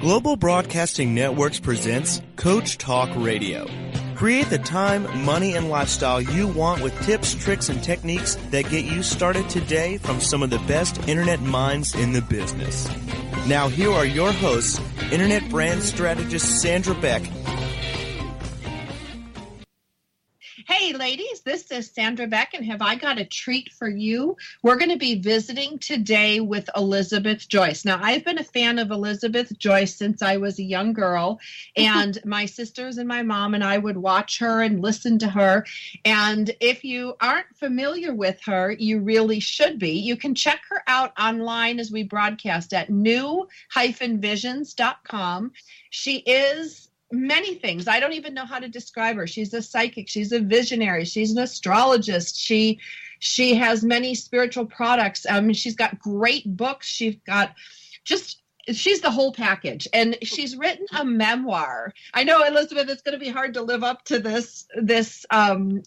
Global Broadcasting Networks presents Coach Talk Radio. Create the time, money, and lifestyle you want with tips, tricks, and techniques that get you started today from some of the best internet minds in the business. Now here are your hosts, internet brand strategist Sandra Beck. Hey ladies, this is Sandra Beck, and have I got a treat for you? We're going to be visiting today with Elizabeth Joyce. Now, I've been a fan of Elizabeth Joyce since I was a young girl, and my sisters and my mom and I would watch her and listen to her. And if you aren't familiar with her, you really should be. You can check her out online as we broadcast at new-visions.com. She is many things. I don't even know how to describe her. She's a psychic. She's a visionary. She's an astrologist. She has many spiritual products. She's got great books. She's the whole package. And she's written a memoir. I know, Elizabeth, it's going to be hard to live up to this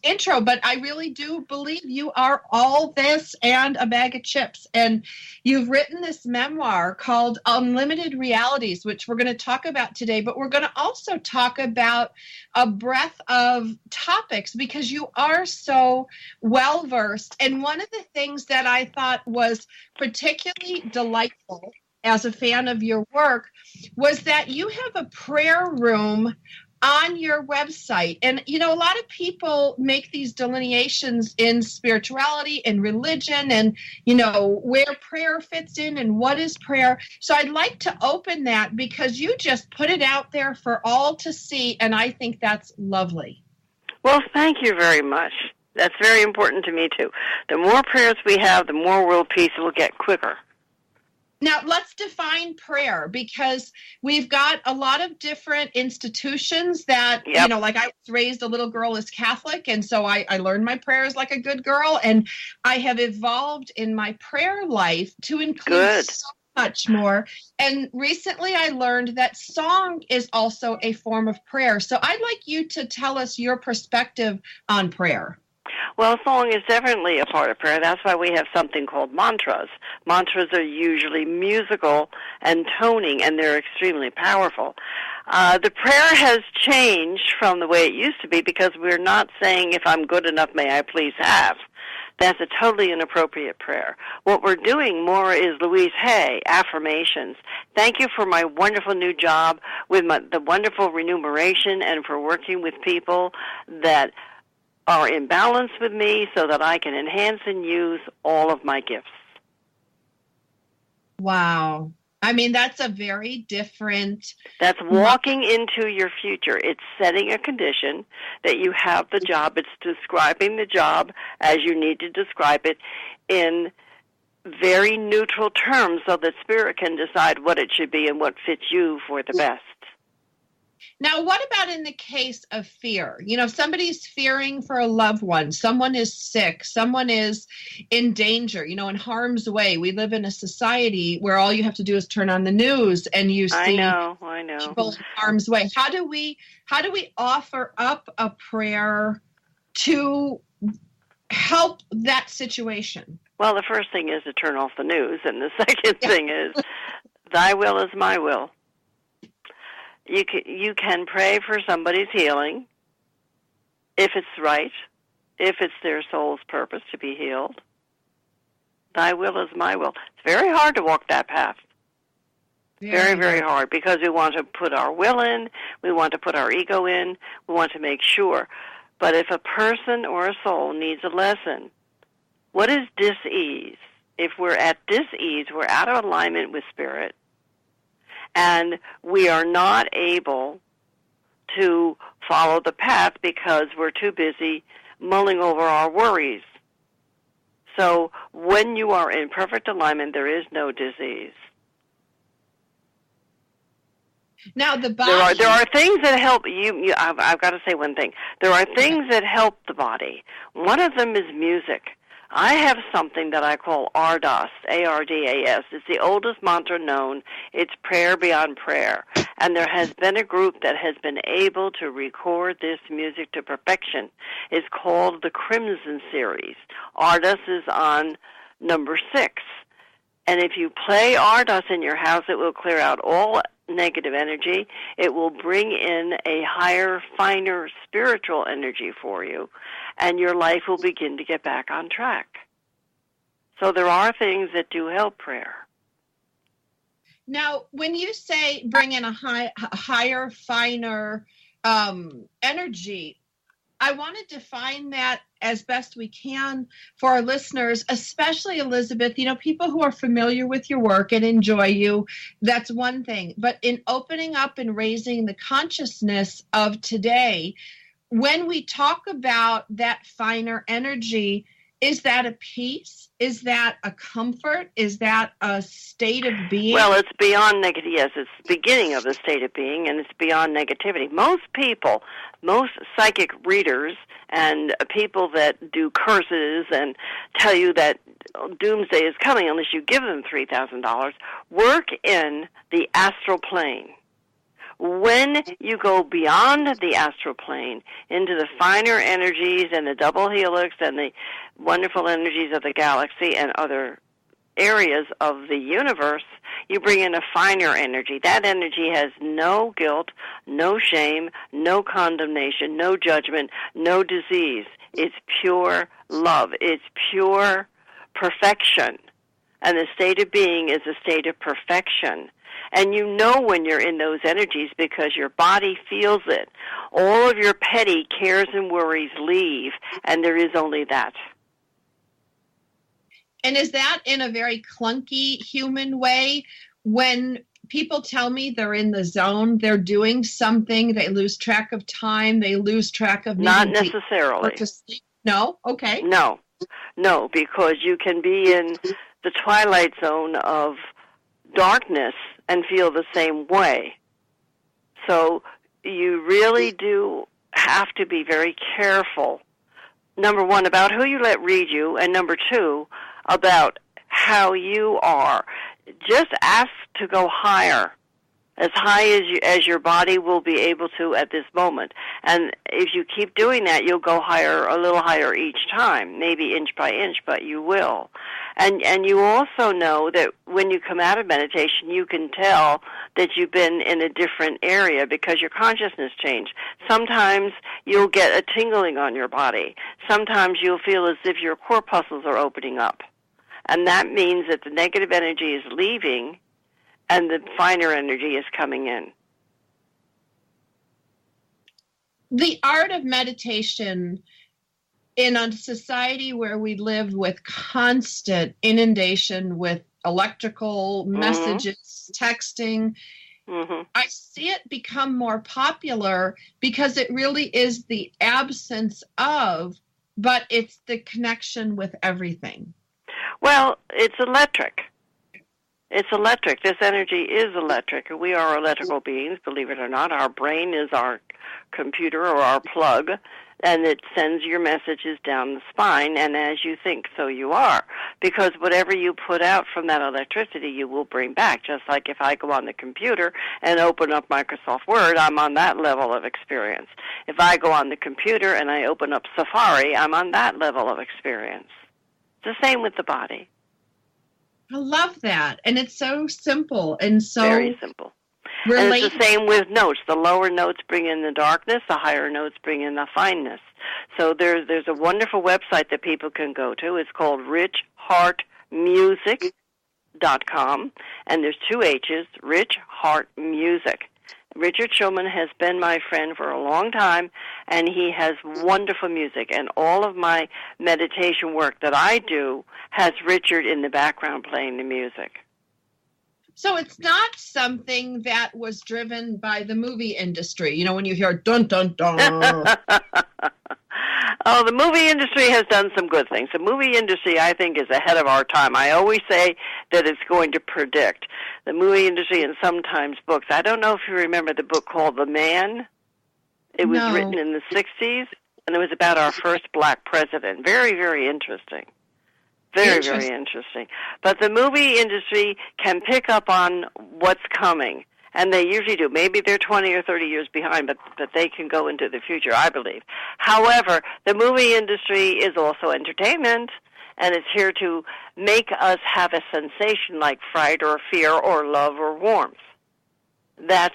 intro, but I really do believe you are all this and a bag of chips. And you've written this memoir called Unlimited Realities, which we're going to talk about today, but we're going to also talk about a breadth of topics because you are so well-versed. And one of the things that I thought was particularly delightful as a fan of your work was that you have a prayer room on your website. And, you know, a lot of people make these delineations in spirituality and religion and, you know, where prayer fits in and what is prayer. So I'd like to open that because you just put it out there for all to see. And I think that's lovely. Well, thank you very much. That's very important to me, too. The more prayers we have, the more world peace will get quicker. Now, let's define prayer because we've got a lot of different institutions that, you know, like I was raised a little girl as Catholic, and so I learned my prayers like a good girl, and I have evolved in my prayer life to include so much more. And recently I learned that song is also a form of prayer. So I'd like you to tell us your perspective on prayer. Well, song is definitely a part of prayer. That's why we have something called mantras. Mantras are usually musical and toning, and they're extremely powerful. The prayer has changed from the way it used to be because we're not saying, if I'm good enough, may I please have. That's a totally inappropriate prayer. What we're doing more is Louise Hay, affirmations. Thank you for my wonderful new job with the wonderful remuneration and for working with people that are in balance with me so that I can enhance and use all of my gifts. Wow. I mean, that's a very different... That's walking into your future. It's setting a condition that you have the job. It's describing the job as you need to describe it in very neutral terms so that Spirit can decide what it should be and what fits you for the best. Now, what about in the case of fear? You know, if somebody's fearing for a loved one, someone is sick, someone is in danger, you know, in harm's way. We live in a society where all you have to do is turn on the news and you see people in harm's way. How do we offer up a prayer to help that situation? Well, the first thing is to turn off the news, and the second thing is, thy will is my will. You can pray for somebody's healing if it's right, if it's their soul's purpose to be healed. Thy will is my will. It's very hard to walk that path. Very, very hard because we want to put our will in, we want to put our ego in, we want to make sure. But if a person or a soul needs a lesson, what is dis-ease? If we're at dis-ease, we're out of alignment with Spirit, and we are not able to follow the path because we're too busy mulling over our worries. So when you are in perfect alignment, there is no disease. Now the body. There are things that help you. I've got to say one thing. There are things that help the body. One of them is music. I have something that I call ARDAS, A-R-D-A-S. It's the oldest mantra known. It's prayer beyond prayer. And there has been a group that has been able to record this music to perfection. It's called the Crimson Series. ARDAS is on number 6. And if you play ARDAS in your house, it will clear out all negative energy. It will bring in a higher, finer spiritual energy for you, and your life will begin to get back on track. So there are things that do help prayer. Now, when you say bring in a higher, finer energy, I want to define that as best we can for our listeners, especially Elizabeth. You know, people who are familiar with your work and enjoy you, that's one thing. But in opening up and raising the consciousness of today, when we talk about that finer energy, is that a peace? Is that a comfort? Is that a state of being? Well, it's beyond negative. Yes, it's the beginning of the state of being, and it's beyond negativity. Most people, most psychic readers and people that do curses and tell you that doomsday is coming unless you give them $3,000, work in the astral plane. When you go beyond the astral plane into the finer energies and the double helix and the wonderful energies of the galaxy and other areas of the universe, you bring in a finer energy. That energy has no guilt, no shame, no condemnation, no judgment, no disease. It's pure love. It's pure perfection. And the state of being is a state of perfection. And you know when you're in those energies because your body feels it. All of your petty cares and worries leave, and there is only that. And is that in a very clunky human way? When people tell me they're in the zone, they're doing something, they lose track of time, they lose track of... Not necessarily. No? Okay. No, because you can be in the twilight zone of darkness and feel the same way. So you really do have to be very careful, number one, about who you let read you, and number two, about how you are. Just ask to go higher, as high as your body will be able to at this moment. And if you keep doing that, you'll go higher, a little higher each time, maybe inch by inch, but you will. And you also know that when you come out of meditation, you can tell that you've been in a different area because your consciousness changed. Sometimes you'll get a tingling on your body. Sometimes you'll feel as if your corpuscles are opening up. And that means that the negative energy is leaving and the finer energy is coming in. The art of meditation in a society where we live with constant inundation with electrical messages, texting, I see it become more popular because it really is the absence of, but it's the connection with everything. Well, it's electric. It's electric. This energy is electric. We are electrical beings, believe it or not. Our brain is our computer or our plug, and it sends your messages down the spine, and as you think, so you are. Because whatever you put out from that electricity, you will bring back. Just like if I go on the computer and open up Microsoft Word, I'm on that level of experience. If I go on the computer and I open up Safari, I'm on that level of experience. It's the same with the body. I love that. And it's so simple and so... Very simple. And it's the same with notes. The lower notes bring in the darkness. The higher notes bring in the fineness. So there's a wonderful website that people can go to. It's called richheartmusic.com. And there's two H's, Rich Heart Music. Richard Shulman has been my friend for a long time, and he has wonderful music. And all of my meditation work that I do has Richard in the background playing the music. So it's not something that was driven by the movie industry. You know, when you hear dun, dun, dun. Oh, the movie industry has done some good things. The movie industry, I think, is ahead of our time. I always say that it's going to predict. The movie industry and sometimes books. I don't know if you remember the book called The Man. It was written in the 60s, and it was about our first black president. Very, very interesting. Very, very interesting. But the movie industry can pick up on what's coming, and they usually do. Maybe they're 20 or 30 years behind, but they can go into the future, I believe. However, the movie industry is also entertainment, and it's here to make us have a sensation like fright or fear or love or warmth. That's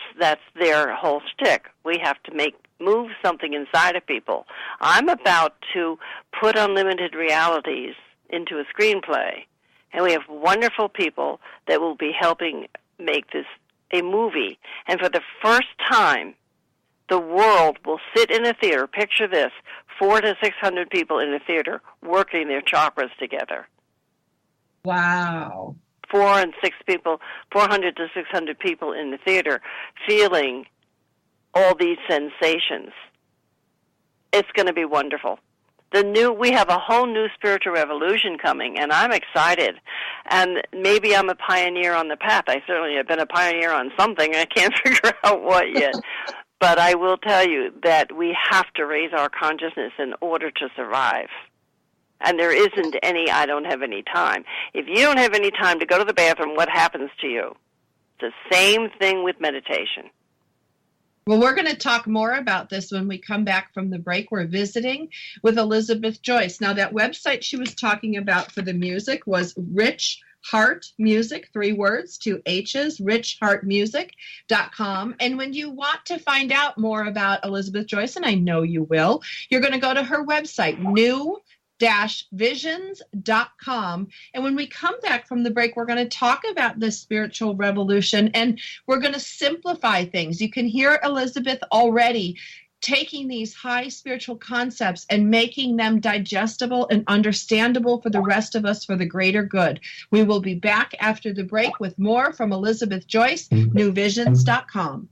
their whole shtick. We have to move something inside of people. I'm about to put unlimited realities into a screenplay, and we have wonderful people that will be helping make this a movie. And for the first time, the world will sit in a theater. Picture this: 400 to 600 people in a theater working their chakras together. Wow. 400 to 600 people in the theater feeling all these sensations. It's going to be wonderful. We have a whole new spiritual revolution coming, and I'm excited. And maybe I'm a pioneer on the path. I certainly have been a pioneer on something. I can't figure out what yet. But I will tell you that we have to raise our consciousness in order to survive. And there isn't any, I don't have any time. If you don't have any time to go to the bathroom, what happens to you? It's the same thing with meditation. Well, we're going to talk more about this when we come back from the break. We're visiting with Elizabeth Joyce. Now, that website she was talking about for the music was Rich Heart Music, 3 words, 2 H's, richheartmusic.com. And when you want to find out more about Elizabeth Joyce, and I know you will, you're going to go to her website, new-visions.com. And when we come back from the break, we're going to talk about this spiritual revolution, and we're going to simplify things. You can hear Elizabeth already taking these high spiritual concepts and making them digestible and understandable for the rest of us for the greater good. We will be back after the break with more from Elizabeth Joyce, newvisions.com.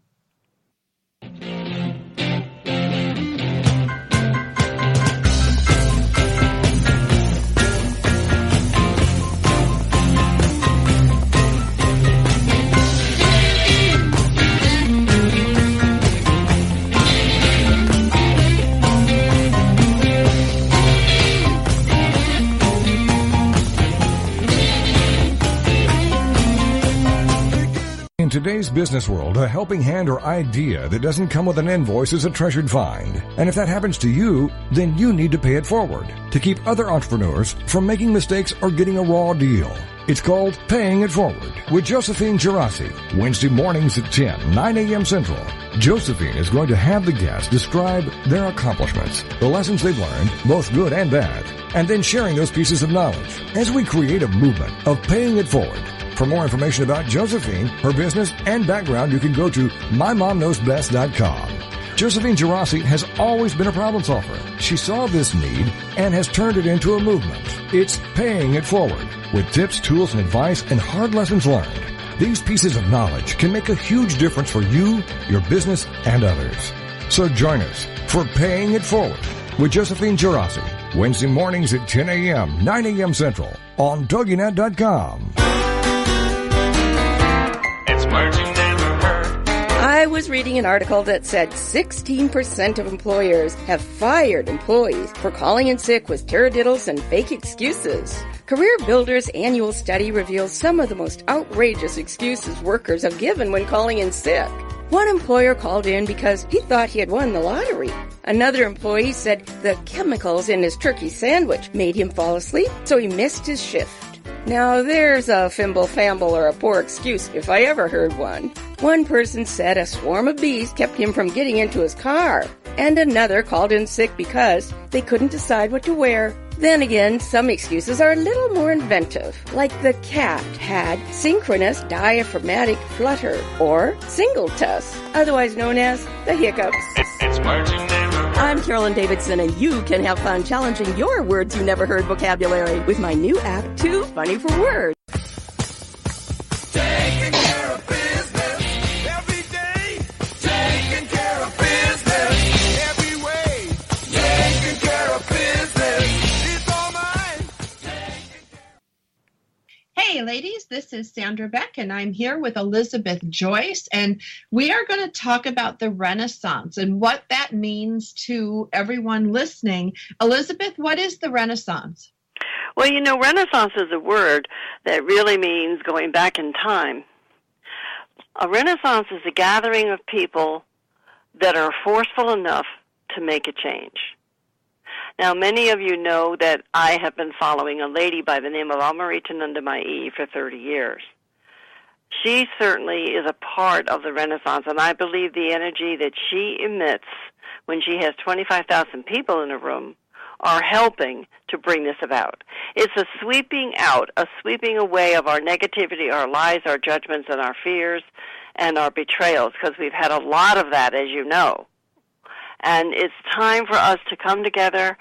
In today's business world, a helping hand or idea that doesn't come with an invoice is a treasured find. And if that happens to you, then you need to pay it forward to keep other entrepreneurs from making mistakes or getting a raw deal. It's called Paying It Forward with Josephine Girassi, Wednesday mornings at 9 a.m. Central. Josephine is going to have the guests describe their accomplishments, the lessons they've learned, both good and bad, and then sharing those pieces of knowledge as we create a movement of paying it forward. For more information about Josephine, her business, and background, you can go to mymomknowsbest.com. Josephine Girassi has always been a problem solver. She saw this need and has turned it into a movement. It's Paying It Forward with tips, tools, and advice and hard lessons learned. These pieces of knowledge can make a huge difference for you, your business, and others. So join us for Paying It Forward with Josephine Girassi, Wednesday mornings at 10 a.m., 9 a.m. Central on TogiNet.com. I was reading an article that said 16% of employers have fired employees for calling in sick with taradiddles and fake excuses. Career Builder's annual study reveals some of the most outrageous excuses workers have given when calling in sick. One employer called in because he thought he had won the lottery. Another employee said the chemicals in his turkey sandwich made him fall asleep, so he missed his shift. Now, there's a fimble-famble or a poor excuse if I ever heard one. One person said a swarm of bees kept him from getting into his car, and another called in sick because they couldn't decide what to wear. Then again, some excuses are a little more inventive, like the cat had synchronous diaphragmatic flutter, or singletus, otherwise known as the hiccups. It's words you never heard. I'm Carolyn Davidson, and you can have fun challenging your words you never heard vocabulary with my new app, Too Funny for Words. Taking care of business every day. Taking care of business every way. Taking care of business. It's all mine. Hey, ladies, this is Sandra Beck, and I'm here with Elizabeth Joyce, and we are going to talk about the Renaissance and what that means to everyone listening. Elizabeth, what is the Renaissance? Well, you know, Renaissance is a word that really means going back in time. A Renaissance is a gathering of people that are forceful enough to make a change. Now, many of you know that I have been following a lady by the name of Amarita Nandamayi for 30 years. She certainly is a part of the Renaissance, and I believe the energy that she emits when she has 25,000 people in a room are helping to bring this about. It's a sweeping out, a sweeping away of our negativity, our lies, our judgments, and our fears, and our betrayals, because we've had a lot of that, as you know. And it's time for us to come together,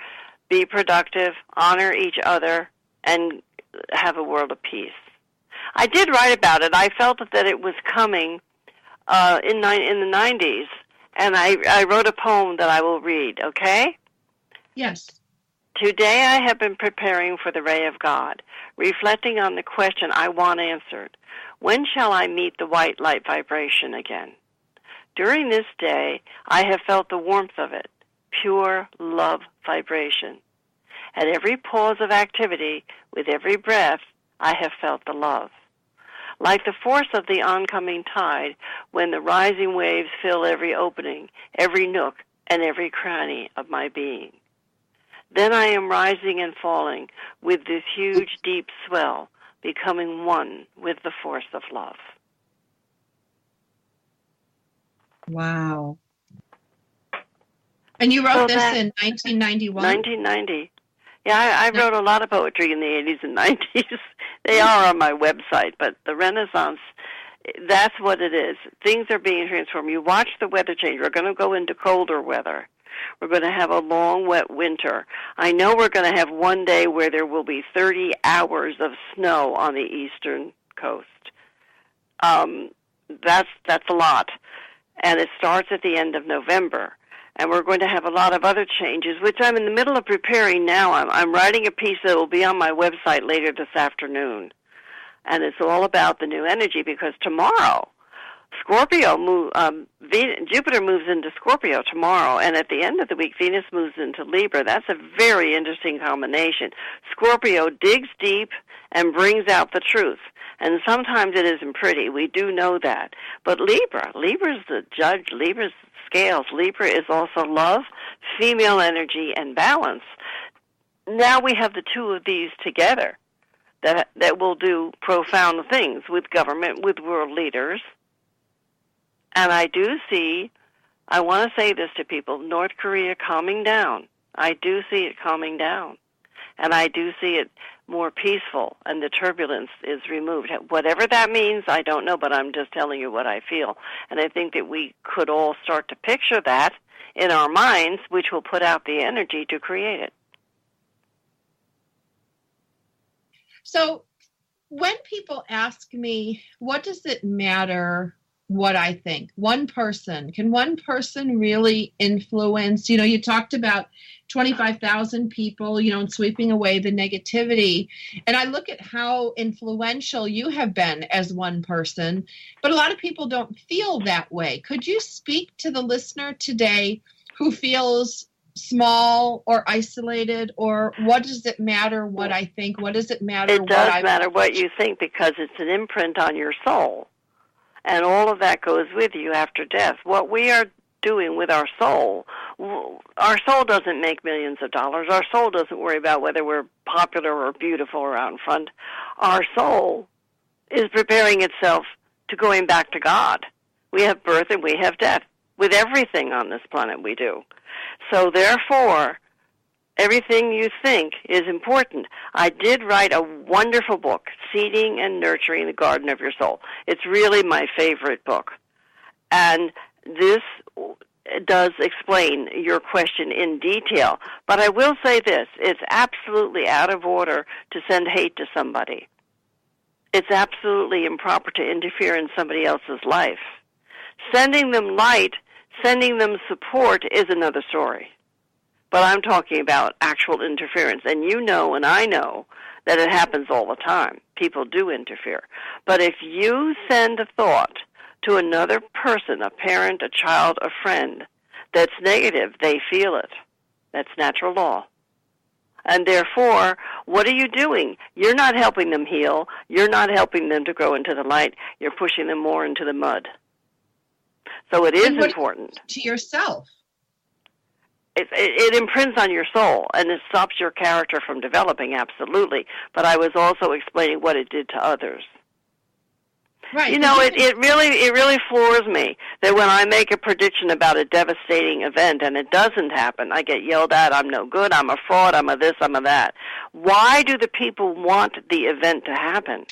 be productive, honor each other, and have a world of peace. I did write about it. I felt that it was coming in the 90s, and I wrote a poem that I will read, okay? Yes. Today I have been preparing for the ray of God, reflecting on the question I want answered. When shall I meet the white light vibration again? During this day, I have felt the warmth of it, pure love vibration. At every pause of activity, with every breath, I have felt the love. Like the force of the oncoming tide, when the rising waves fill every opening, every nook, and every cranny of my being. Then I am rising and falling with this huge, deep swell, becoming one with the force of love. Wow. And you wrote this in 1991? 1990. Yeah, I wrote a lot of poetry in the 80s and 90s. They are on my website, but the Renaissance, that's what it is. Things are being transformed. You watch the weather change. We're going to go into colder weather. We're going to have a long, wet winter. I know we're going to have one day where there will be 30 hours of snow on the eastern coast. That's a lot. And it starts at the end of November. And we're going to have a lot of other changes, which I'm in the middle of preparing now. I'm writing a piece that will be on my website later this afternoon. And it's all about the new energy, because tomorrow, Jupiter moves into Scorpio tomorrow, and at the end of the week, Venus moves into Libra. That's a very interesting combination. Scorpio digs deep and brings out the truth, and sometimes it isn't pretty. We do know that. But Libra's the judge. Libra's scales. Libra is also love, female energy, and balance. Now we have the two of these together that will do profound things with government, with world leaders. And I do see, I want to say this to people, North Korea calming down. I do see it calming down. And I do see it more peaceful, and the turbulence is removed. Whatever that means, I don't know, but I'm just telling you what I feel. And I think that we could all start to picture that in our minds, which will put out the energy to create it. So when people ask me, what does it matter what I think? Can one person really influence? You know, you talked about 25,000 people, and sweeping away the negativity. And I look at how influential you have been as one person, but a lot of people don't feel that way. Could you speak to the listener today who feels small or isolated, or what does it matter what I think? What does it matter? It does matter what you think, because it's an imprint on your soul. And all of that goes with you after death. What we are doing with our soul doesn't make millions of dollars. Our soul doesn't worry about whether we're popular or beautiful or out in front. Our soul is preparing itself to going back to God. We have birth and we have death. With everything on this planet we do. So therefore, everything you think is important. I did write a wonderful book, Seeding and Nurturing the Garden of Your Soul. It's really my favorite book. And this does explain your question in detail. But I will say this, it's absolutely out of order to send hate to somebody. It's absolutely improper to interfere in somebody else's life. Sending them light, sending them support is another story. But I'm talking about actual interference. And you know and I know that it happens all the time. People do interfere. But if you send a thought to another person, a parent, a child, a friend, that's negative, they feel it. That's natural law. And therefore, what are you doing? You're not helping them heal. You're not helping them to grow into the light. You're pushing them more into the mud. So it is important. To yourself. It imprints on your soul, and it stops your character from developing, absolutely. But I was also explaining what it did to others. Right. You know, it really floors me that when I make a prediction about a devastating event and it doesn't happen, I get yelled at, I'm no good, I'm a fraud, I'm a this, I'm a that. Why do the people want the event to happen?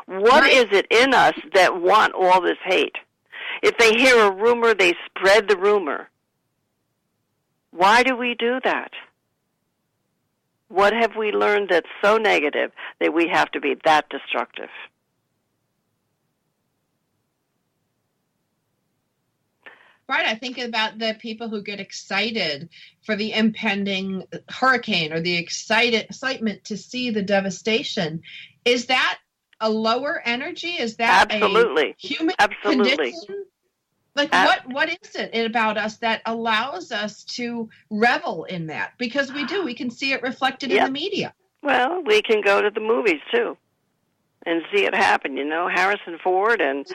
What Right. is it in us that want all this hate? If they hear a rumor, they spread the rumor. Why do we do that? What have we learned that's so negative that we have to be that destructive? Right. I think about the people who get excited for the impending hurricane or the excitement to see the devastation. Is that a lower energy? Is that Absolutely. a human Absolutely. condition? Like what is it about us that allows us to revel in that? Because we can see it reflected in the media. Well, we can go to the movies too and see it happen. You know, Harrison Ford and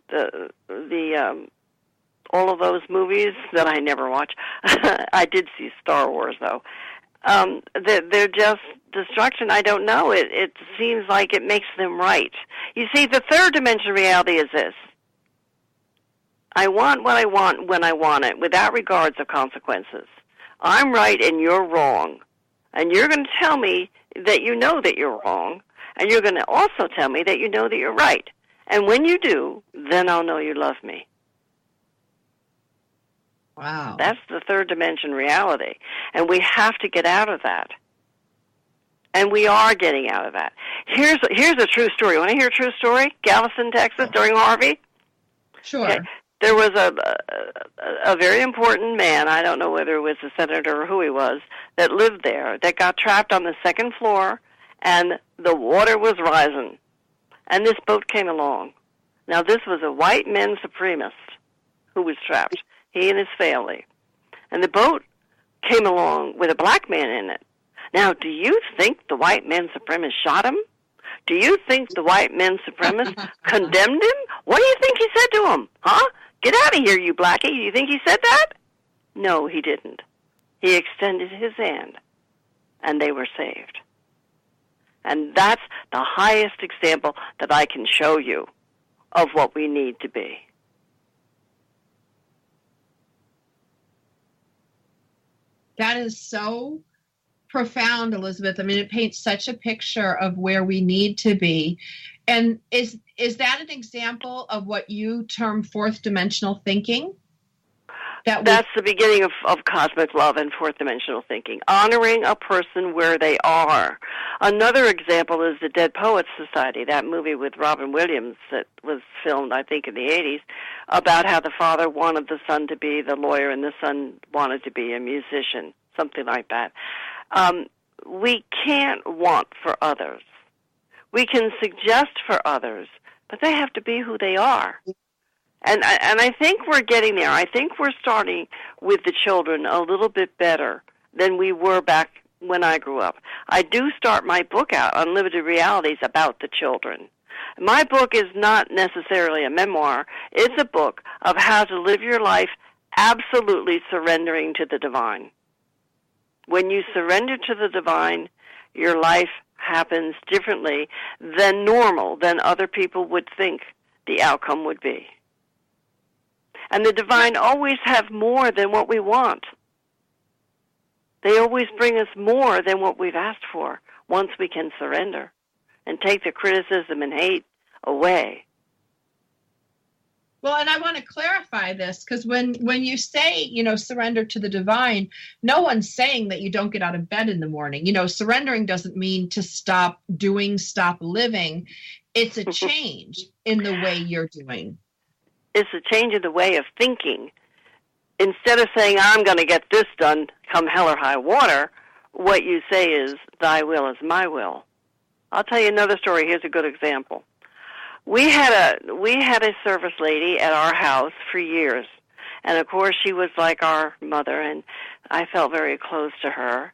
the all of those movies that I never watch. I did see Star Wars though. They're just destruction. I don't know. It seems like it makes them right. You see, the third dimension reality is this. I want what I want when I want it, without regards of consequences. I'm right and you're wrong. And you're going to tell me that you know that you're wrong, and you're going to also tell me that you know that you're right. And when you do, then I'll know you love me. Wow. That's the third dimension reality. And we have to get out of that. And we are getting out of that. Here's a true story. Want to hear a true story? Galveston, Texas, during Harvey? Sure. Okay. There was a very important man, I don't know whether it was a senator or who he was, that lived there, that got trapped on the second floor, and the water was rising. And this boat came along. Now, this was a white men supremacist who was trapped, he and his family. And the boat came along with a black man in it. Now, do you think the white men supremacists shot him? Do you think the white men supremacists condemned him? What do you think he said to him? Huh? Get out of here, you blackie. You think he said that? No, he didn't. He extended his hand, and they were saved. And that's the highest example that I can show you of what we need to be. That is so profound, Elizabeth. I mean, it paints such a picture of where we need to be. And is that an example of what you term fourth dimensional thinking? That's the beginning of cosmic love and fourth dimensional thinking, honoring a person where they are. Another example is the Dead Poets Society, that movie with Robin Williams that was filmed, I think, in the 80s, about how the father wanted the son to be the lawyer and the son wanted to be a musician, something like that. We can't want for others. We can suggest for others, but they have to be who they are. And I think we're getting there. I think we're starting with the children a little bit better than we were back when I grew up. I do start my book out, Unlimited Realities, about the children. My book is not necessarily a memoir. It's a book of how to live your life absolutely surrendering to the divine. When you surrender to the divine, your life happens differently than normal, than other people would think the outcome would be. And the divine always have more than what we want. They always bring us more than what we've asked for once we can surrender and take the criticism and hate away. Well, and I want to clarify this, because when you say, surrender to the divine, no one's saying that you don't get out of bed in the morning. Surrendering doesn't mean to stop doing, stop living. It's a change in the way you're doing. It's a change in the way of thinking. Instead of saying, I'm going to get this done, come hell or high water, what you say is, thy will is my will. I'll tell you another story. Here's a good example. We had a service lady at our house for years, and of course she was like our mother, and I felt very close to her.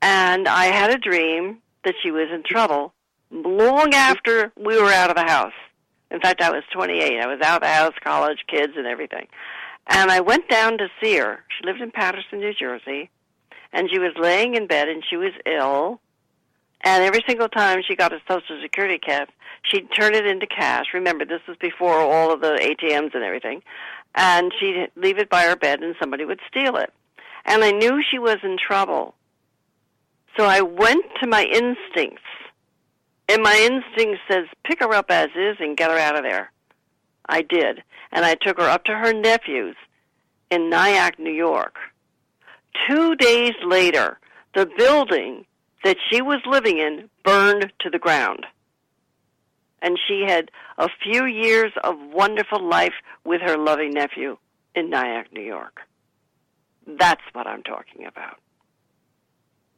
And I had a dream that she was in trouble long after we were out of the house. In fact, I was 28. I was out of the house, college, kids, and everything. And I went down to see her. She lived in Paterson, New Jersey, and she was laying in bed, and she was ill. And every single time she got a Social Security check, she'd turn it into cash. Remember, this was before all of the ATMs and everything. And she'd leave it by her bed, and somebody would steal it. And I knew she was in trouble. So I went to my instincts. And my instinct says, pick her up as is and get her out of there. I did. And I took her up to her nephew's in Nyack, New York. 2 days later, the building that she was living in burned to the ground. And she had a few years of wonderful life with her loving nephew in Nyack, New York. That's what I'm talking about.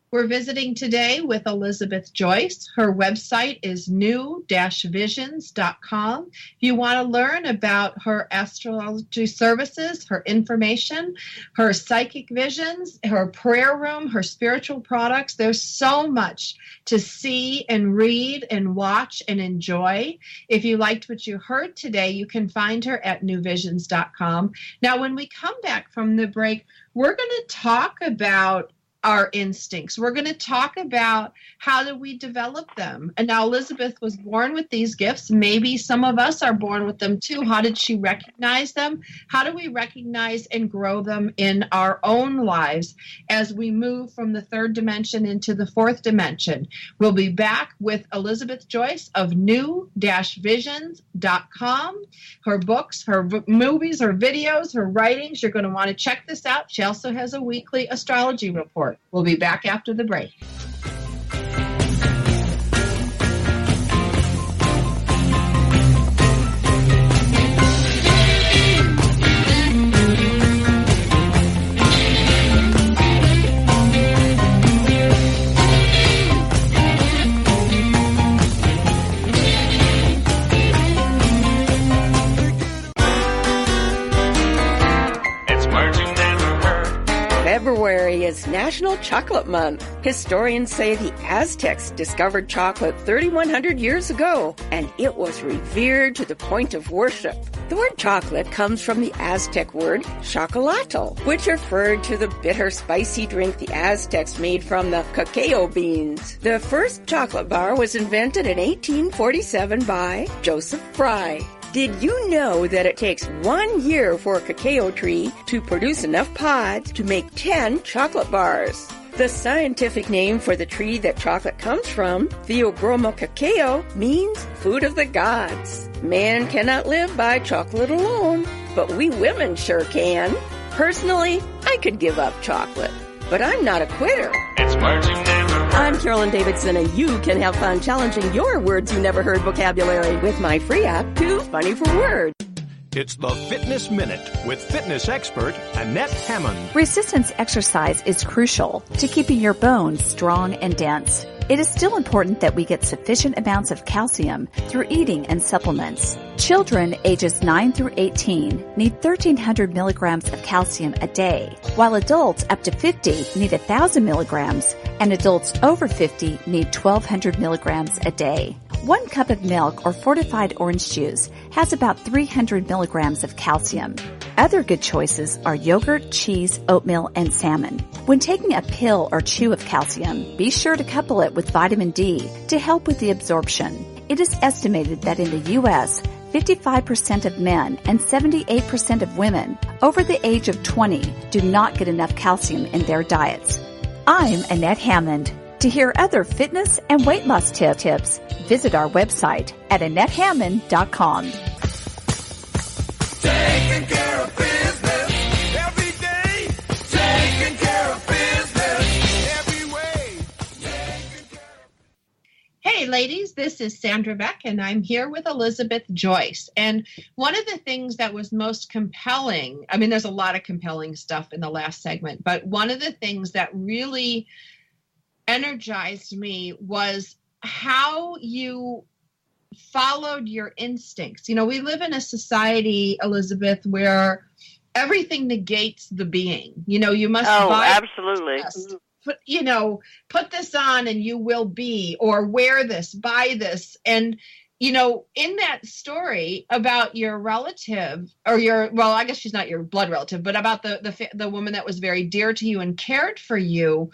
We're visiting today with Elizabeth Joyce. Her website is new-visions.com. If you want to learn about her astrology services, her information, her psychic visions, her prayer room, her spiritual products, there's so much to see and read and watch and enjoy. If you liked what you heard today, you can find her at newvisions.com. Now, when we come back from the break, we're going to talk about our instincts. We're going to talk about how do we develop them. And now Elizabeth was born with these gifts. Maybe some of us are born with them too. How did she recognize them? How do we recognize and grow them in our own lives as we move from the third dimension into the fourth dimension? We'll be back with Elizabeth Joyce of new-visions.com. Her books, her movies, her videos, her writings. You're going to want to check this out. She also has a weekly astrology report. We'll be back after the break. February is National Chocolate Month. Historians say the Aztecs discovered chocolate 3,100 years ago, and it was revered to the point of worship. The word chocolate comes from the Aztec word chocolato, which referred to the bitter, spicy drink the Aztecs made from the cacao beans. The first chocolate bar was invented in 1847 by Joseph Fry. Did you know that it takes 1 year for a cacao tree to produce enough pods to make 10 chocolate bars? The scientific name for the tree that chocolate comes from, Theobroma cacao, means food of the gods. Man cannot live by chocolate alone, but we women sure can. Personally, I could give up chocolate, but I'm not a quitter. It's words you never heard. I'm Carolyn Davidson, and you can have fun challenging your words you never heard vocabulary with my free app, Too Funny for Words. It's the Fitness Minute with fitness expert Annette Hammond. Resistance exercise is crucial to keeping your bones strong and dense. It is still important that we get sufficient amounts of calcium through eating and supplements. Children ages 9 through 18 need 1,300 milligrams of calcium a day, while adults up to 50 need 1,000 milligrams, and adults over 50 need 1,200 milligrams a day. 1 cup of milk or fortified orange juice has about 300 milligrams of calcium. Other good choices are yogurt, cheese, oatmeal, and salmon. When taking a pill or chew of calcium, be sure to couple it with vitamin D to help with the absorption. It is estimated that in the U.S., 55% of men and 78% of women over the age of 20 do not get enough calcium in their diets. I'm Annette Hammond. To hear other fitness and weight loss tips, visit our website at AnnetteHammond.com. Taking care of business every day. Taking care of business every way. Hey ladies, this is Sandra Beck, and I'm here with Elizabeth Joyce. And one of the things that was most compelling, I mean, there's a lot of compelling stuff in the last segment, but one of the things that really energized me was how you followed your instincts. You know, we live in a society, Elizabeth, where everything negates the being. You know, you must buy absolutely. this, put this on and you will be, or wear this, buy this. And, you know, in that story about your relative, or I guess she's not your blood relative, but about the woman that was very dear to you and cared for you,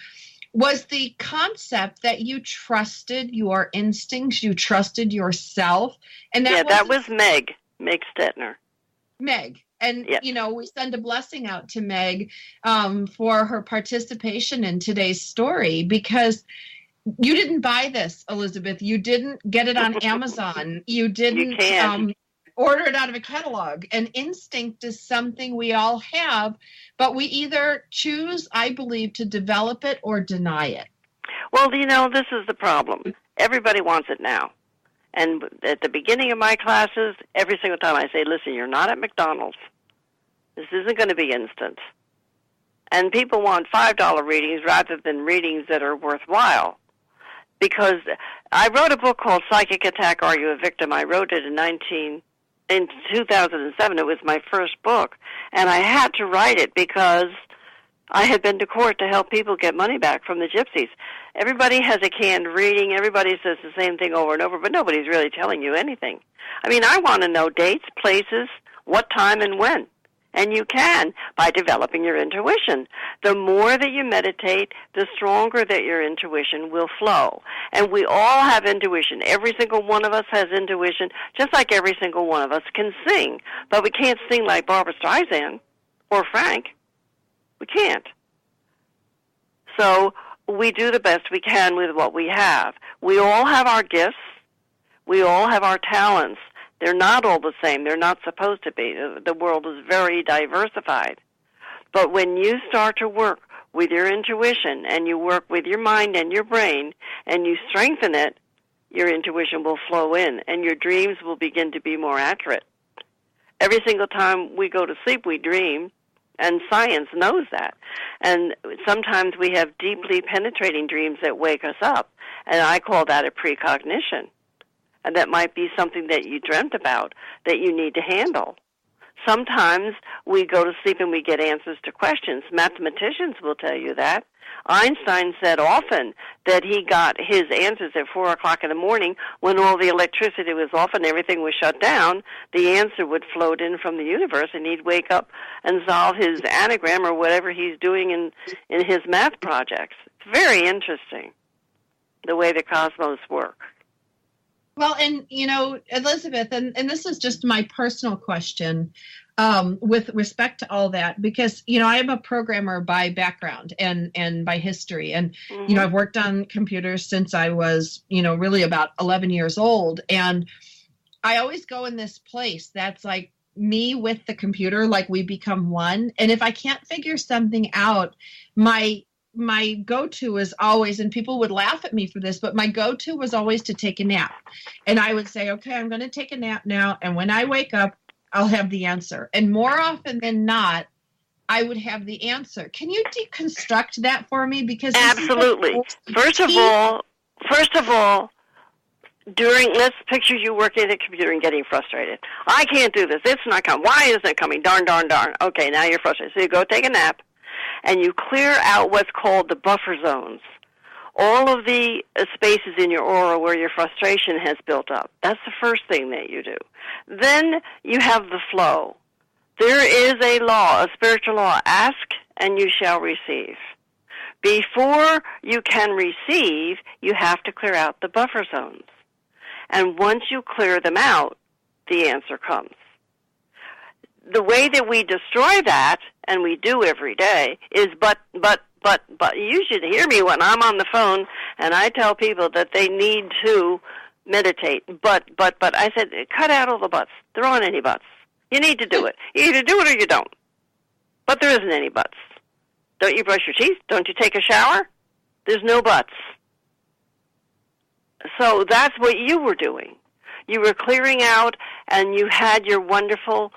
was the concept that you trusted your instincts, you trusted yourself. And that was Meg Stetner. Meg. And, Yep. We send a blessing out to Meg for her participation in today's story, because you didn't buy this, Elizabeth. You didn't get it on Amazon. You didn't order it out of a catalog. And instinct is something we all have, but we either choose, I believe, to develop it or deny it. Well, this is the problem. Everybody wants it now. And at the beginning of my classes, every single time I say, listen, you're not at McDonald's. This isn't going to be instant. And people want $5 readings rather than readings that are worthwhile. Because I wrote a book called Psychic Attack, Are You a Victim? I wrote it in 2007. It was my first book. And I had to write it because I had been to court to help people get money back from the gypsies. Everybody has a canned reading. Everybody says the same thing over and over, but nobody's really telling you anything. I mean, I want to know dates, places, what time, and when. And you can by developing your intuition. The more that you meditate, the stronger that your intuition will flow. And we all have intuition. Every single one of us has intuition, just like every single one of us can sing. But we can't sing like Barbra Streisand or Frank. We can't. So we do the best we can with what we have. We all have our gifts. We all have our talents. They're not all the same. They're not supposed to be. The world is very diversified. But when you start to work with your intuition and you work with your mind and your brain and you strengthen it, your intuition will flow in and your dreams will begin to be more accurate. Every single time we go to sleep, we dream, and science knows that. And sometimes we have deeply penetrating dreams that wake us up, and I call that a precognition. And that might be something that you dreamt about that you need to handle. Sometimes we go to sleep and we get answers to questions. Mathematicians will tell you that. Einstein said often that he got his answers at 4 o'clock in the morning when all the electricity was off and everything was shut down. The answer would float in from the universe, and he'd wake up and solve his anagram or whatever he's doing in his math projects. It's very interesting, the way the cosmos work. Well, and, Elizabeth, and this is just my personal question with respect to all that, because, I am a programmer by background and by history. And, I've worked on computers since I was, really about 11 years old. And I always go in this place that's like me with the computer, like we become one. And if I can't figure something out, my go-to is always, and people would laugh at me for this, but my go-to was always to take a nap. And I would say, okay, I'm going to take a nap now. And when I wake up, I'll have the answer. And more often than not, I would have the answer. Can you deconstruct that for me? Because absolutely. First of all, let's picture you working at a computer and getting frustrated. I can't do this. It's not coming. Why isn't it coming? Darn. Okay, now you're frustrated. So you go take a nap. And you clear out what's called the buffer zones, all of the spaces in your aura where your frustration has built up. That's the first thing that you do. Then you have the flow. There is a law, a spiritual law. Ask and you shall receive. Before you can receive, you have to clear out the buffer zones. And once you clear them out, the answer comes. The way that we destroy that, and we do every day, is but. You should hear me when I'm on the phone and I tell people that they need to meditate. But. I said, cut out all the buts. There aren't any buts. You need to do it. You either do it or you don't. But there isn't any buts. Don't you brush your teeth? Don't you take a shower? There's no buts. So that's what you were doing. You were clearing out, and you had your wonderful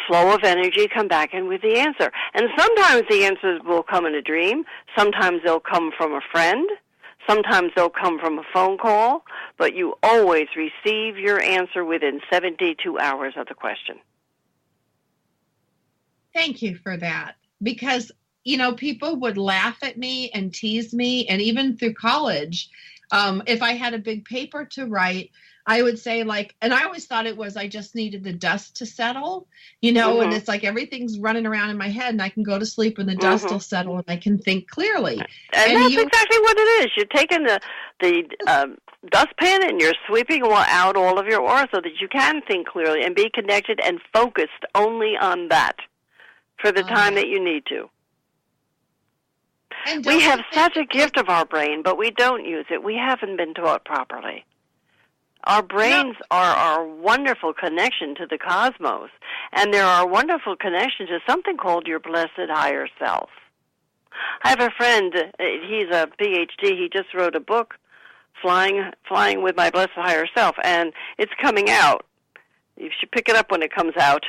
flow of energy come back in with the answer. And sometimes the answers will come in a dream. Sometimes they'll come from a friend. Sometimes they'll come from a phone call. But you always receive your answer within 72 hours of the question. Thank you for that. Because, people would laugh at me and tease me, and even through college, If I had a big paper to write, I would say like, and I always thought it was, I just needed the dust to settle, and it's like everything's running around in my head and I can go to sleep and the dust will settle and I can think clearly. And that's exactly what it is. You're taking the dustpan and you're sweeping out all of your aura so that you can think clearly and be connected and focused only on that for the time that you need to. We have such a gift of our brain, but we don't use it. We haven't been taught properly. Our brains are our wonderful connection to the cosmos, and they're our wonderful connection to something called your blessed higher self. I have a friend, he's a PhD, he just wrote a book, Flying with My Blessed Higher Self, and it's coming out. You should pick it up when it comes out.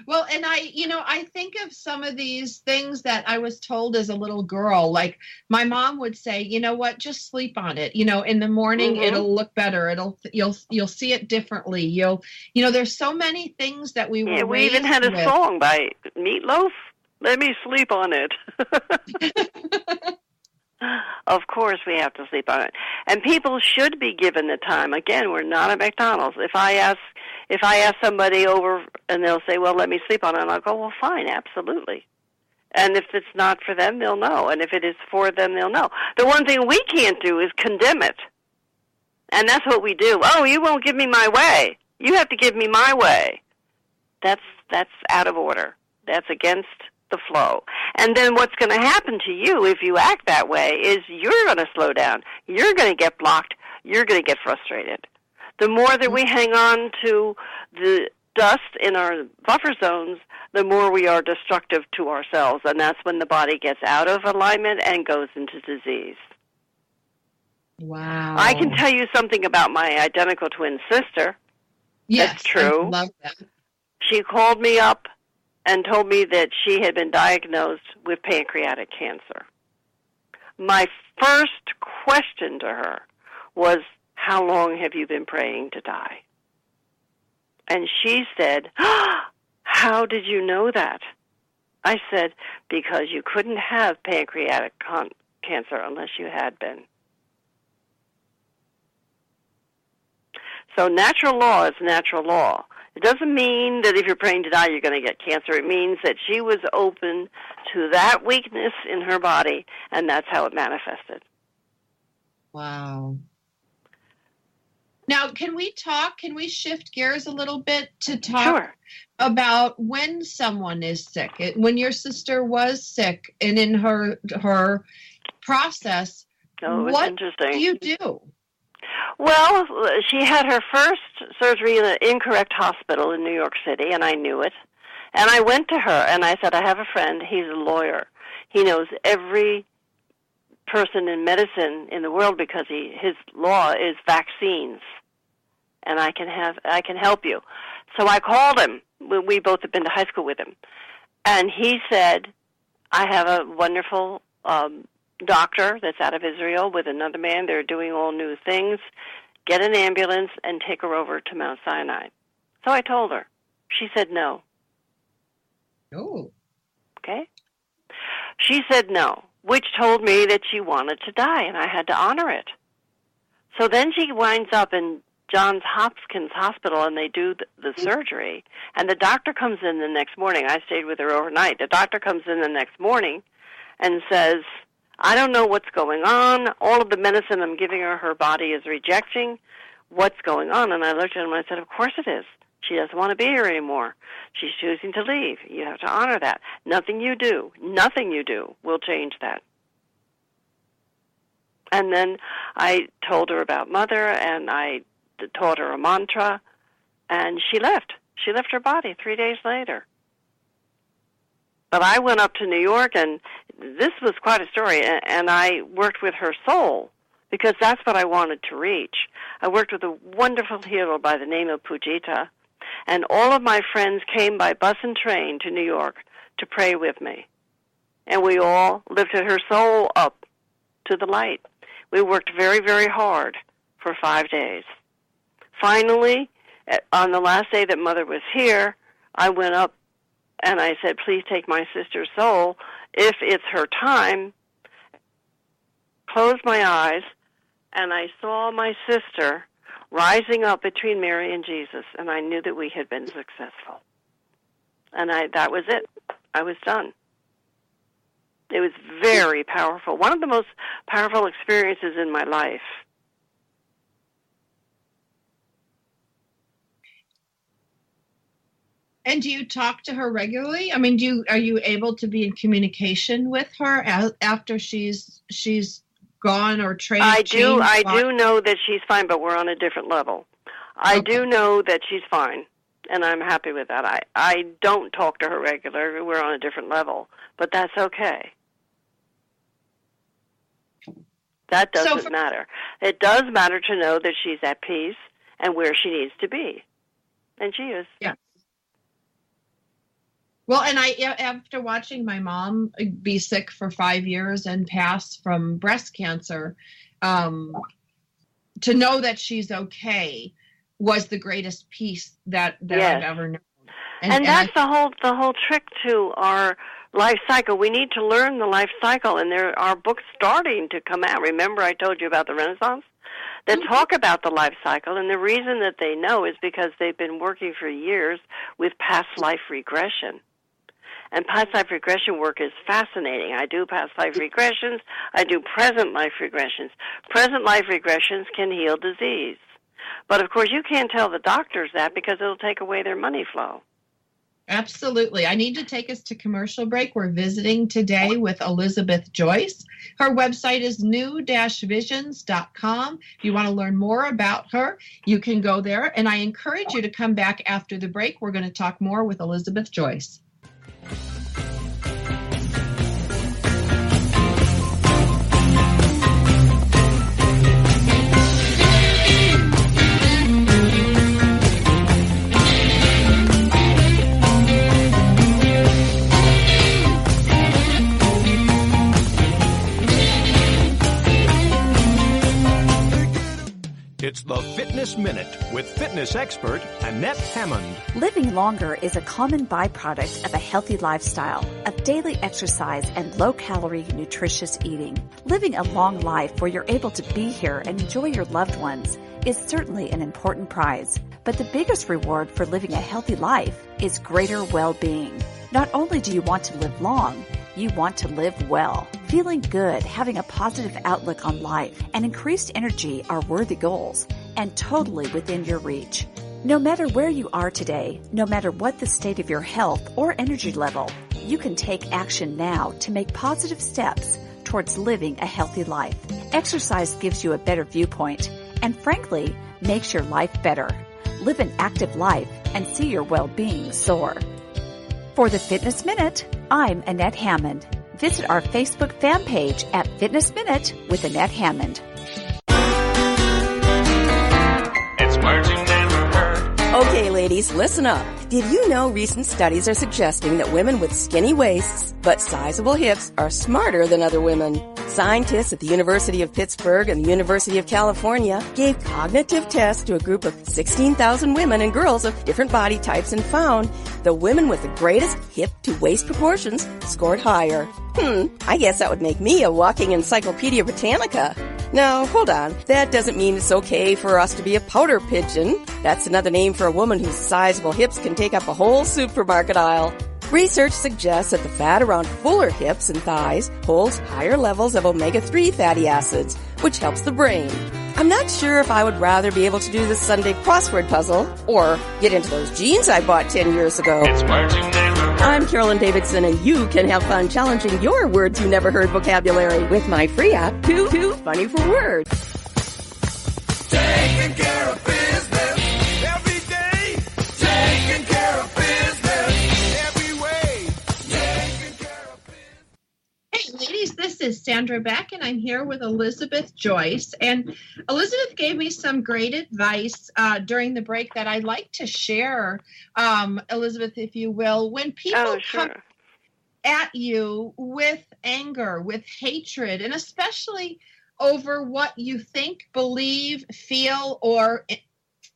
Well, and I think of some of these things that I was told as a little girl. Like my mom would say, you know what, just sleep on it. In the morning, it'll look better. You'll see it differently. There's so many things that we were raised with. We even had a song by Meatloaf. Let me sleep on it. Of course we have to sleep on it. And people should be given the time. Again, we're not at McDonald's. If I ask somebody over and they'll say, well, let me sleep on it, and I'll go, well, fine, absolutely. And if it's not for them, they'll know. And if it is for them, they'll know. The one thing we can't do is condemn it. And that's what we do. Oh, you won't give me my way. You have to give me my way. That's out of order. That's against the flow. And then what's going to happen to you if you act that way is you're going to slow down. You're going to get blocked. You're going to get frustrated. The more that we hang on to the dust in our buffer zones, the more we are destructive to ourselves. And that's when the body gets out of alignment and goes into disease. Wow. I can tell you something about my identical twin sister. Yes, that's true. I love that. She called me up and told me that she had been diagnosed with pancreatic cancer. My first question to her was, how long have you been praying to die? And she said, how did you know that? I said, because you couldn't have pancreatic cancer unless you had been. So natural law is natural law. It doesn't mean that if you're praying to die, you're going to get cancer. It means that she was open to that weakness in her body, and that's how it manifested. Wow. Now, can we shift gears a little bit to talk about when someone is sick? When your sister was sick and in her process, what interesting. Do you do? Well, she had her first surgery in an incorrect hospital in New York City, and I knew it. And I went to her, and I said, I have a friend. He's a lawyer. He knows every person in medicine in the world because his law is vaccines. And I can help you. So I called him. We both have been to high school with him. And he said, I have a wonderful doctor that's out of Israel with another man. They're doing all new things. Get an ambulance and take her over to Mount Sinai. So I told her. She said no. Oh. Okay? She said no, which told me that she wanted to die, and I had to honor it. So then she winds up in Johns Hopkins Hospital, and they do the surgery, and the doctor comes in the next morning. I stayed with her overnight. The doctor comes in the next morning and says, I don't know what's going on. All of the medicine I'm giving her body is rejecting. What's going on? And I looked at him and I said, of course it is. She doesn't want to be here anymore. She's choosing to leave. You have to honor that. Nothing you do will change that. And then I told her about Mother, and I taught her a mantra, and she left. She left her body 3 days later. But I went up to New York, and this was quite a story, and I worked with her soul, because that's what I wanted to reach. I worked with a wonderful healer by the name of Pujita, and all of my friends came by bus and train to New York to pray with me. And we all lifted her soul up to the light. We worked very, very hard for 5 days. Finally, on the last day that Mother was here, I went up and I said, please take my sister's soul. If it's her time, closed my eyes, and I saw my sister rising up between Mary and Jesus, and I knew that we had been successful. And that was it. I was done. It was very powerful. One of the most powerful experiences in my life. And do you talk to her regularly? I mean, are you able to be in communication with her after she's gone or traded? I do know that she's fine, but we're on a different level. I do know that she's fine, and I'm happy with that. I don't talk to her regularly. We're on a different level, but that's okay. That doesn't matter. It does matter to know that she's at peace and where she needs to be, and she is. Yeah. Well, and after watching my mom be sick for 5 years and pass from breast cancer, to know that she's okay was the greatest peace that I've ever known. And that's the whole trick to our life cycle. We need to learn the life cycle, and there are books starting to come out. Remember I told you about the Renaissance? That talk about the life cycle, and the reason that they know is because they've been working for years with past life regression. And past life regression work is fascinating. I do past life regressions. I do present life regressions. Present life regressions can heal disease. But, of course, you can't tell the doctors that because it'll take away their money flow. Absolutely. I need to take us to commercial break. We're visiting today with Elizabeth Joyce. Her website is new-visions.com. If you want to learn more about her, you can go there. And I encourage you to come back after the break. We're going to talk more with Elizabeth Joyce. It's the Fitness Minute with fitness expert Annette Hammond. Living longer is a common byproduct of a healthy lifestyle, of daily exercise and low-calorie, nutritious eating. Living a long life where you're able to be here and enjoy your loved ones is certainly an important prize. But the biggest reward for living a healthy life is greater well-being. Not only do you want to live long, you want to live well. Feeling good, having a positive outlook on life, and increased energy are worthy goals and totally within your reach. No matter where you are today, no matter what the state of your health or energy level, you can take action now to make positive steps towards living a healthy life. Exercise gives you a better viewpoint and, frankly, makes your life better. Live an active life and see your well-being soar. For the Fitness Minute, I'm Annette Hammond. Visit our Facebook fan page at Fitness Minute with Annette Hammond. It's words you never heard. Okay, ladies, listen up. Did you know recent studies are suggesting that women with skinny waists but sizable hips are smarter than other women? Scientists at the University of Pittsburgh and the University of California gave cognitive tests to a group of 16,000 women and girls of different body types and found the women with the greatest hip-to-waist proportions scored higher. I guess that would make me a walking Encyclopedia Britannica. Now, hold on. That doesn't mean it's okay for us to be a powder pigeon. That's another name for a woman whose sizable hips can take up a whole supermarket aisle. Research suggests that the fat around fuller hips and thighs holds higher levels of omega-3 fatty acids, which helps the brain. I'm not sure if I would rather be able to do the Sunday crossword puzzle or get into those jeans I bought 10 years ago. It's words you never heard. I'm Carolyn Davidson, and you can have fun challenging your words you never heard vocabulary with my free app, Too Funny for Words. Taking care of business every day. Taking care of business every way. Taking care of business. Hey, ladies, this is Sandra Beck, and I'm here with Elizabeth Joyce. And Elizabeth gave me some great advice during the break that I'd like to share, Elizabeth, if you will. When people come at you with anger, with hatred, and especially over what you think, believe, feel, or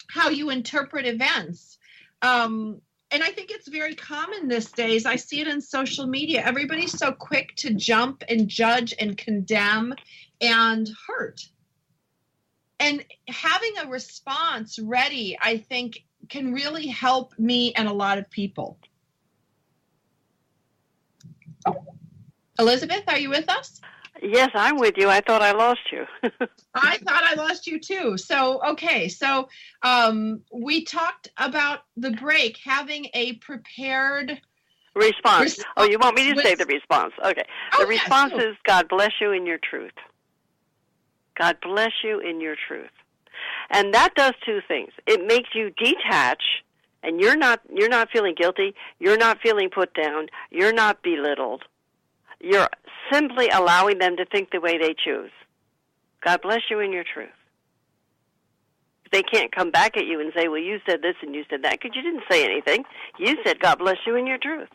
how you interpret events. And I think it's very common these days. I see it in social media. Everybody's so quick to jump and judge and condemn and hurt. And having a response ready, I think, can really help me and a lot of people. Elizabeth, are you with us? Yes, I'm with you. I thought I lost you. I thought I lost you too. So, okay. So we talked about the break, having a prepared response. Oh, you want me to with- say the response? Okay. Oh, The response yes, is, God bless you in your truth. God bless you in your truth. And that does two things. It makes you detach, and you're not feeling guilty. You're not feeling put down. You're not belittled. You're simply allowing them to think the way they choose. God bless you in your truth. They can't come back at you and say, well, you said this and you said that, because you didn't say anything. You said, God bless you in your truth.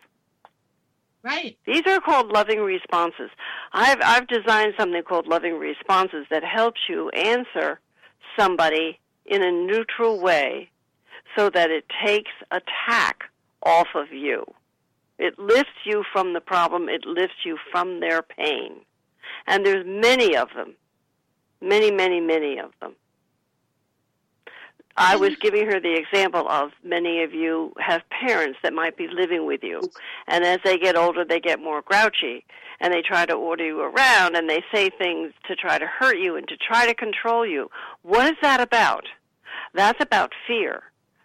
Right. These are called loving responses. I've designed something called loving responses that helps you answer somebody in a neutral way so that it takes attack off of you. It lifts you from the problem. It lifts you from their pain. And there's many of them. Many, many, many of them. I was giving her the example of many of you have parents that might be living with you. And as they get older, they get more grouchy. And they try to order you around, and they say things to try to hurt you and to try to control you. What is that about? That's about fear.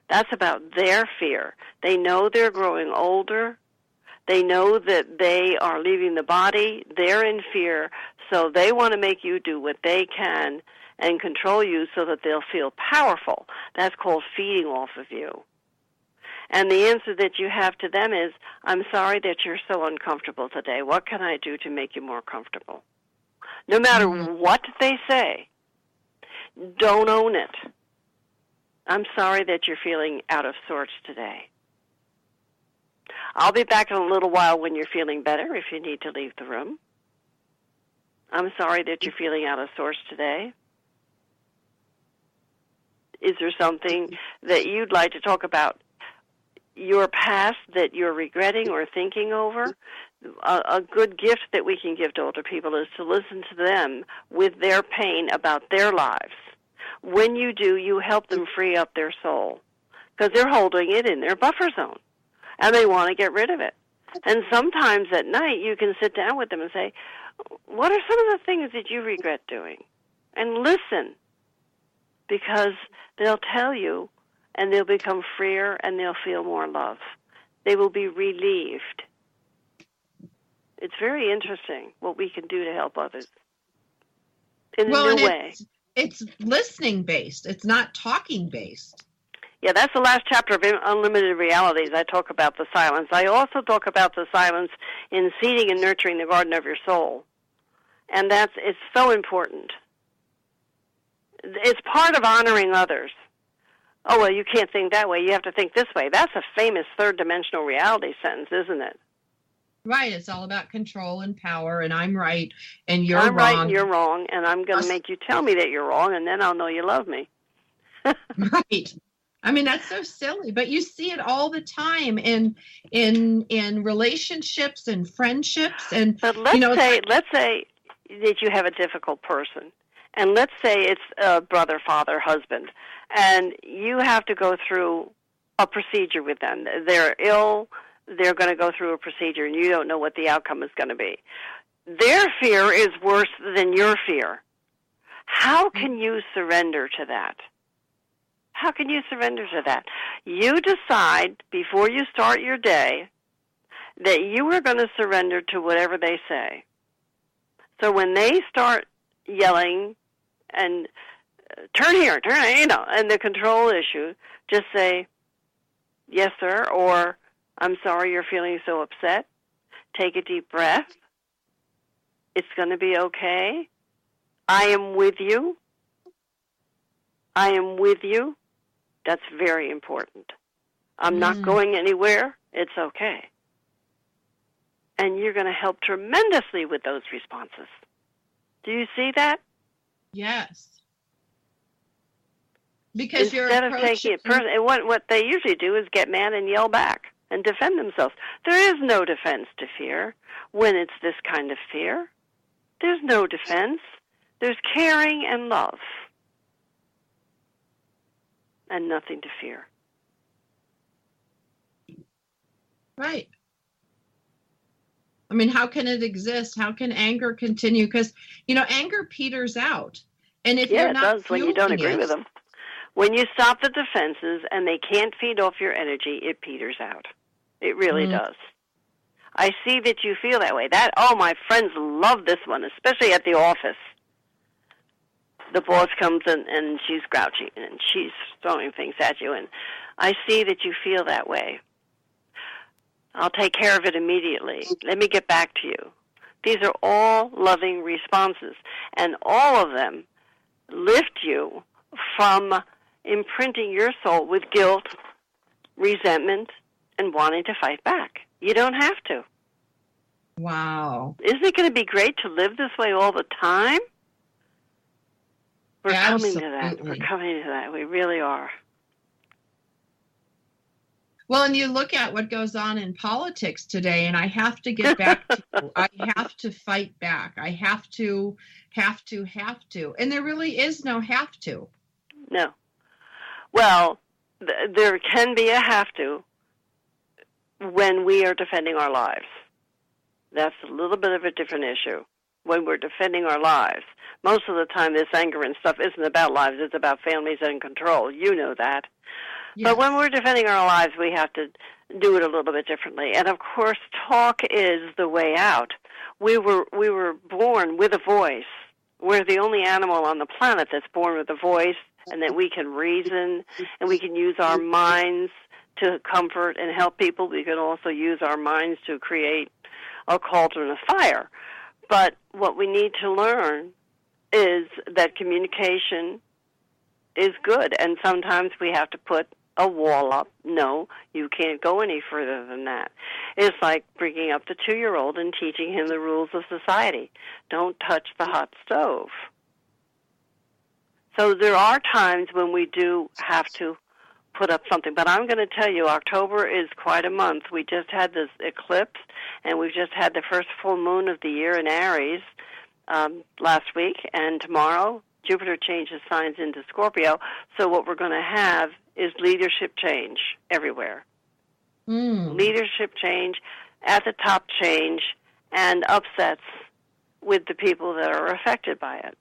That's about their fear. They know they're growing older. They know that they are leaving the body. They're in fear, so they want to make you do what they can and control you so that they'll feel powerful. That's called feeding off of you. And the answer that you have to them is, I'm sorry that you're so uncomfortable today. What can I do to make you more comfortable? No matter what they say, don't own it. I'm sorry that you're feeling out of sorts today. I'll be back in a little while when you're feeling better if you need to leave the room. I'm sorry that you're feeling out of sorts today. Is there something that you'd like to talk about? Your past that you're regretting or thinking over? A good gift that we can give to older people is to listen to them with their pain about their lives. When you do, you help them free up their soul because they're holding it in their buffer zone and they want to get rid of it. And sometimes at night you can sit down with them and say, what are some of the things that you regret doing? And listen, because they'll tell you and they'll become freer and they'll feel more love. They will be relieved. It's very interesting what we can do to help others in a new way. It's listening based. It's not talking based. Yeah, that's the last chapter of Unlimited Realities. I talk about the silence. I also talk about the silence in seeding and nurturing the garden of your soul. And it's so important. It's part of honoring others. Oh, well, you can't think that way. You have to think this way. That's a famous third-dimensional reality sentence, isn't it? Right. It's all about control and power, and I'm right, and you're I'm wrong. right and you're wrong, and I'm going to make you tell me that you're wrong, and then I'll know you love me. Right. I mean, that's so silly, but you see it all the time in relationships and friendships. And but let's say that you have a difficult person, and let's say it's a brother, father, husband, and you have to go through a procedure with them. They're ill. They're going to go through a procedure, and you don't know what the outcome is going to be. Their fear is worse than your fear. How can you surrender to that? How can you surrender to that? You decide before you start your day that you are going to surrender to whatever they say. So when they start yelling and turn here, and the control issue, just say, yes, sir, or I'm sorry you're feeling so upset. Take a deep breath. It's going to be okay. I am with you. I am with you. That's very important. I'm not going anywhere. It's okay. And you're going to help tremendously with those responses. Do you see that? Yes. Because instead of taking it personally, what they usually do is get mad and yell back and defend themselves. There is no defense to fear when it's this kind of fear. There's no defense. There's caring and love and nothing to fear. Right. I mean, how can it exist? How can anger continue? Because, anger peters out. And if you're not it does when you don't agree with them. When you stop the defenses and they can't feed off your energy, it peters out. It really does. I see that you feel that way. My friends love this one, especially at the office. The boss comes in and she's grouchy and she's throwing things at you, and I see that you feel that way. I'll take care of it immediately. Let me get back to you. These are all loving responses, and all of them lift you from imprinting your soul with guilt, resentment, and wanting to fight back. You don't have to. Wow. Isn't it going to be great to live this way all the time? We're Absolutely. coming to that. We're coming to that. We really are. Well, and you look at what goes on in politics today, and I have to get back to you. I have to fight back. I have to. And there really is no have to. No. Well, there can be a have to when we are defending our lives. That's a little bit of a different issue. When we're defending our lives, most of the time this anger and stuff isn't about lives, it's about families and control. You know that. Yes. But when we're defending our lives, we have to do it a little bit differently. And of course, talk is the way out. We were born with a voice. We're the only animal on the planet that's born with a voice, and that we can reason, and we can use our minds to comfort and help people. We can also use our minds to create a cauldron of fire. But what we need to learn is that communication is good, and sometimes we have to put a wall up. No, you can't go any further than that. It's like bringing up the 2-year-old and teaching him the rules of society. Don't touch the hot stove. So there are times when we do have to put up something. But I'm going to tell you, October is quite a month. We just had this eclipse, and we've just had the first full moon of the year in Aries last week, and tomorrow Jupiter changes signs into Scorpio. So what we're going to have is leadership change everywhere. Leadership change, at the top change, and upsets with the people that are affected by it.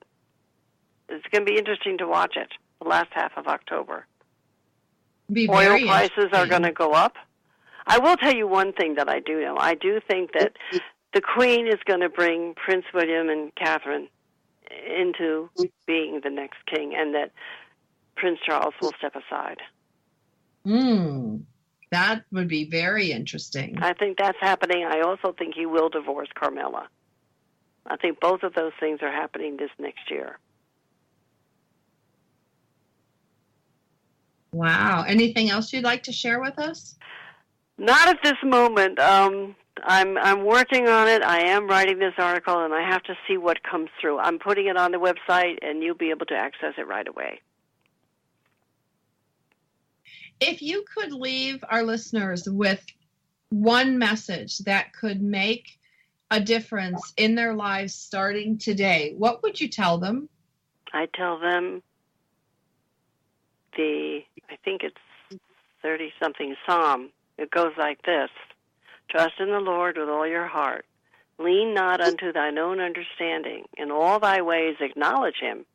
It's going to be interesting to watch it, the last half of October. Oil prices are going to go up. I will tell you one thing that I do know. I do think that the Queen is going to bring Prince William and Catherine into being the next king, and that Prince Charles will step aside. That would be very interesting. I think that's happening. I also think he will divorce Carmela. I think both of those things are happening this next year. Wow. Anything else you'd like to share with us? Not at this moment. I'm working on it. I am writing this article, and I have to see what comes through. I'm putting it on the website, and you'll be able to access it right away. If you could leave our listeners with one message that could make a difference in their lives starting today, what would you tell them? I tell them I think it's 30-something Psalm. It goes like this: Trust in the Lord with all your heart. Lean not unto thine own understanding. In all thy ways acknowledge him,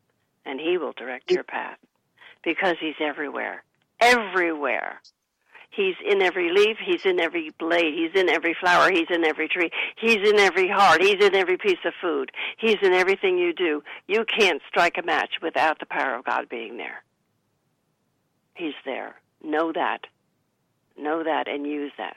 and he will direct your path. Because he's everywhere. Everywhere. He's in every leaf. He's in every blade. He's in every flower. He's in every tree. He's in every heart. He's in every piece of food. He's in everything you do. You can't strike a match without the power of God being there. He's there. Know that. Know that and use that.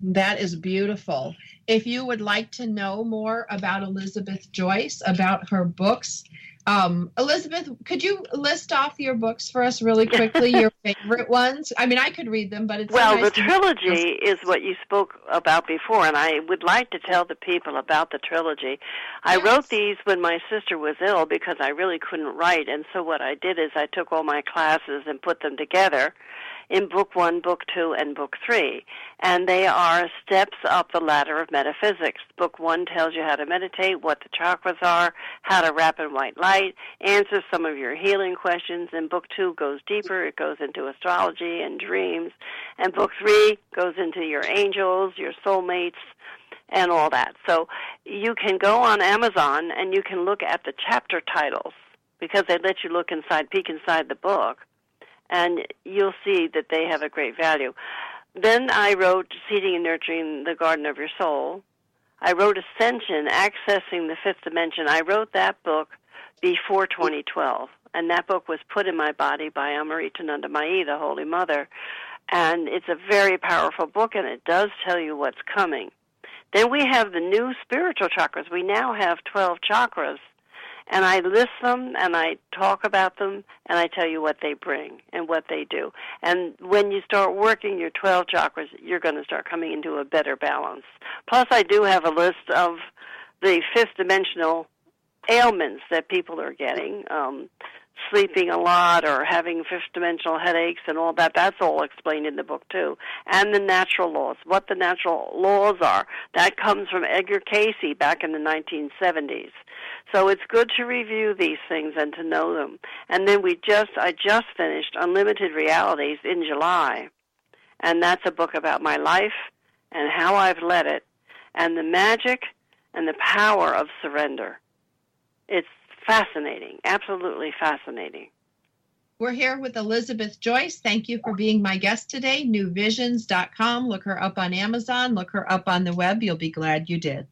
That is beautiful. If you would like to know more about Elizabeth Joyce, about her books, Elizabeth, could you list off your books for us really quickly, your favorite ones? I mean, I could read them, but it's well, so nice the trilogy is what you spoke about before, and I would like to tell the people about the trilogy. I wrote these when my sister was ill because I really couldn't write, and so what I did is I took all my classes and put them together in Book 1, Book 2, and Book 3. And they are steps up the ladder of metaphysics. Book 1 tells you how to meditate, what the chakras are, how to wrap in white light, answers some of your healing questions. And Book 2 goes deeper. It goes into astrology and dreams. And Book 3 goes into your angels, your soulmates, and all that. So you can go on Amazon and you can look at the chapter titles because they let you look inside, peek inside the book. And you'll see that they have a great value. Then I wrote Seeding and Nurturing the Garden of Your Soul. I wrote Ascension, Accessing the Fifth Dimension. I wrote that book before 2012, and that book was put in my body by Amrita Nandamayi, the Holy Mother. And it's a very powerful book, and it does tell you what's coming. Then we have the new spiritual chakras. We now have 12 chakras. And I list them, and I talk about them, and I tell you what they bring and what they do. And when you start working your 12 chakras, you're going to start coming into a better balance. Plus, I do have a list of the fifth dimensional ailments that people are getting, sleeping a lot or having fifth dimensional headaches and all that. That's all explained in the book, too. And the natural laws, what the natural laws are. That comes from Edgar Cayce back in the 1970s. So it's good to review these things and to know them. And then I just finished Unlimited Realities in July. And that's a book about my life and how I've led it and the magic and the power of surrender. It's fascinating, absolutely fascinating. We're here with Elizabeth Joyce. Thank you for being my guest today. Newvisions.com. Look her up on Amazon. Look her up on the web. You'll be glad you did.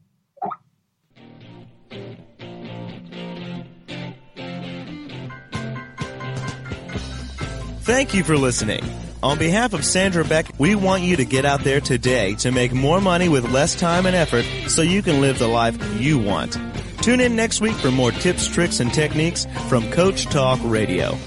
Thank you for listening. On behalf of Sandra Beck, we want you to get out there today to make more money with less time and effort so you can live the life you want. Tune in next week for more tips, tricks, and techniques from Coach Talk Radio.